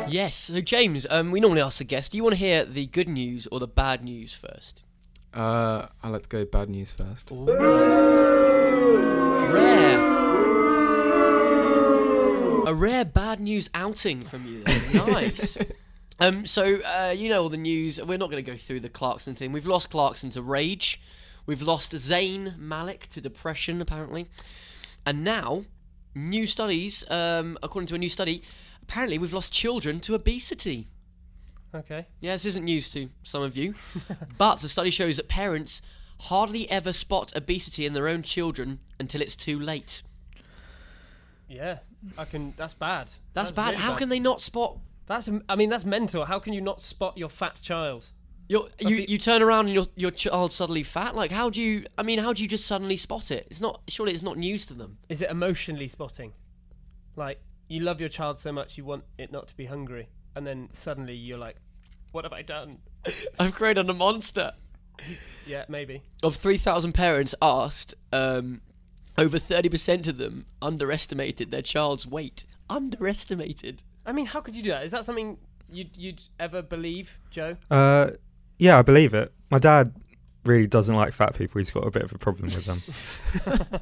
Yes, so James, we normally ask the guest, do you want to hear the good news or the bad news first? I like to go bad news first. Ooh. Rare. A rare bad news outing from you there. Nice. You know all the news. We're not going to go through the Clarkson thing. We've lost Clarkson to rage. We've lost Zayn Malik to depression, apparently. And now, new studies, according to a new study, apparently we've lost children to obesity. Okay. Yeah, this isn't news to some of you. But the study shows that parents hardly ever spot obesity in their own children until it's too late. Yeah, that's bad. That's bad. Really How bad. can they not spot? That's mental. How can you not spot your fat child? You turn around and your child's suddenly fat? Like, how do you just suddenly spot it? Surely it's not news to them. Is it emotionally spotting? Like, you love your child so much you want it not to be hungry, and then suddenly you're like, what have I done? I've created a monster. Yeah, maybe. Of 3,000 parents asked, over 30% of them underestimated their child's weight. Underestimated. I mean, how could you do that? Is that something you'd ever believe, Joe? Yeah, I believe it. My dad really doesn't like fat people. He's got a bit of a problem with them.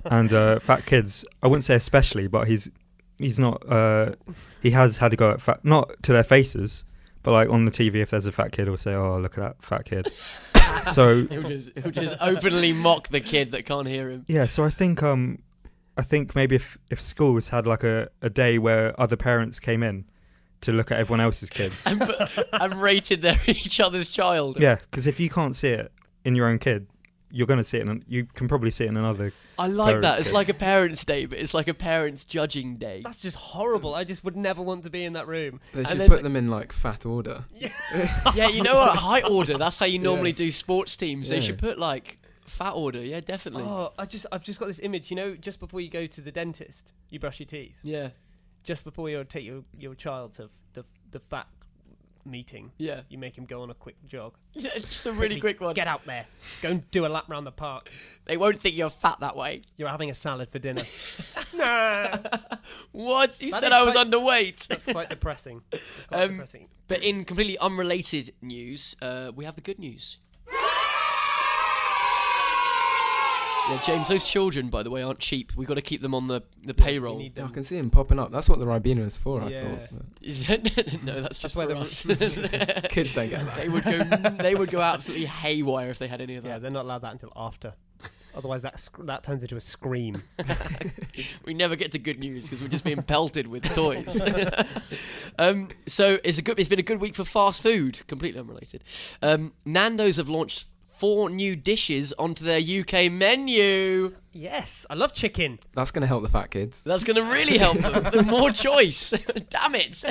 And fat kids, I wouldn't say especially, but he's not, he has had to go at fat, not to their faces, but like on the TV, if there's a fat kid, he'll say, oh, look at that fat kid. So he'll just openly mock the kid that can't hear him. Yeah, so I think maybe if schools had like a day where other parents came in to look at everyone else's kids. and rated each other's child. Yeah, because if you can't see it in your own kid, you're going to see it, and you can probably see it in another. I like that. It's like a parents' day, but it's like a parents' judging day. That's just horrible. I just would never want to be in that room. They should put them in like fat order. Yeah, you know what? Height order. That's how you normally do sports teams. Yeah. They should put like fat order. Yeah, definitely. Oh, I've just got this image. You know, just before you go to the dentist, you brush your teeth. Yeah. Just before you take your child to the fat meeting, yeah, you make him go on a quick jog. Yeah, just a really quick one. Get out there, go and do a lap round the park. They won't think you're fat that way. You're having a salad for dinner. Nah. What? You said I was underweight. That's quite depressing. Depressing. But in completely unrelated news, we have the good news. Yeah, James, those children, by the way, aren't cheap. We've got to keep them on the payroll. I can see them popping up. That's what the Ribena is for, I thought. No, that's just for us. Kids don't get that. They would go absolutely haywire if they had any of that. Yeah, they're not allowed that until after. Otherwise, that turns into a scream. We never get to good news because we're just being pelted with toys. So it's been a good week for fast food. Completely unrelated. Nando's have launched 4 new dishes onto their UK menu. Yes, I love chicken. That's going to help the fat kids. That's going to really help them. More choice. Damn it.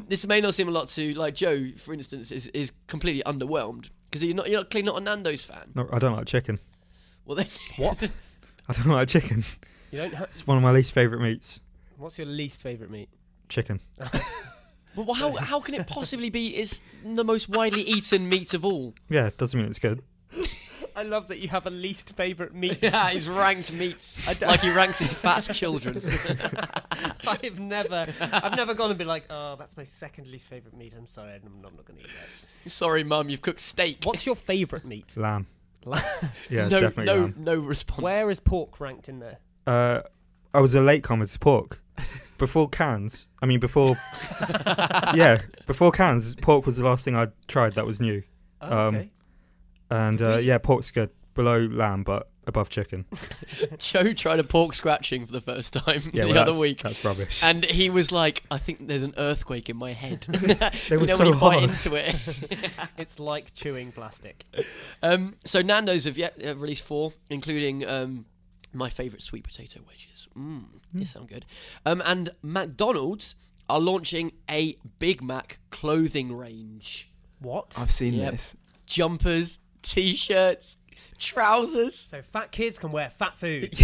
This may not seem a lot to, like, Joe, for instance, is completely underwhelmed. Because you're clearly not a Nando's fan. No, I don't like chicken. Well, then... What? I don't like chicken. You don't It's one of my least favourite meats. What's your least favourite meat? Chicken. Well, how can it possibly be it's the most widely eaten meat of all? Yeah, it doesn't mean it's good. I love that you have a least favourite meat. Yeah, he's ranked meats like he ranks his fat children. I've never gone and been like, oh, that's my second least favourite meat. I'm sorry, I'm not going to eat that. Sorry, Mum, you've cooked steak. What's your favourite meat? Lamb. Yeah, definitely lamb. No response. Where is pork ranked in there? I was a latecomer to pork. Before cans, before cans, pork was the last thing I tried that was new. Oh, okay. And pork's good. Below lamb, but above chicken. Joe tried a pork scratching for the first time the other week. That's rubbish. And he was like, I think there's an earthquake in my head. They were so when you bite hard. into it. It's like chewing plastic. So Nando's have released 4, including my favourite sweet potato wedges. They sound good. And McDonald's are launching a Big Mac clothing range. What? I've seen this. Jumpers, T-shirts, trousers. So fat kids can wear fat food.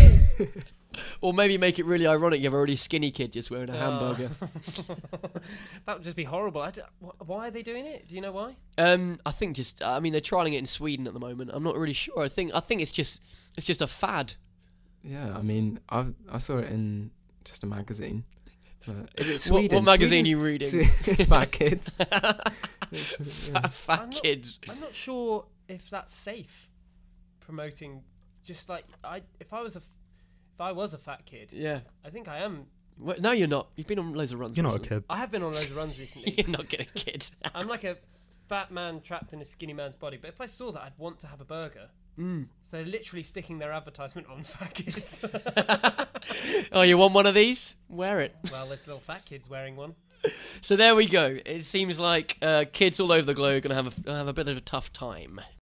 Or maybe make it really ironic. You have a really skinny kid just wearing a hamburger. That would just be horrible. Why are they doing it? Do you know why? I think I mean, they're trialing it in Sweden at the moment. I'm not really sure. I think it's just a fad. Yeah, I mean, I saw it in just a magazine. Is it Sweden? What magazine are you reading? Fat Kids. Fat Kids. I'm not sure if that's safe. Promoting, just like if I was a fat kid, Yeah. I think I am. Well, no, you're not. You've been on loads of runs. You're not a recently. kid. I have been on loads of runs recently. You're not getting a kid. I'm like a fat man trapped in a skinny man's body. But if I saw that, I'd want to have a burger. So they're literally sticking their advertisement on fat kids. Oh, you want one of these? Wear it. Well, there's little fat kids wearing one. So there we go. It seems like kids all over the globe are going to have a bit of a tough time.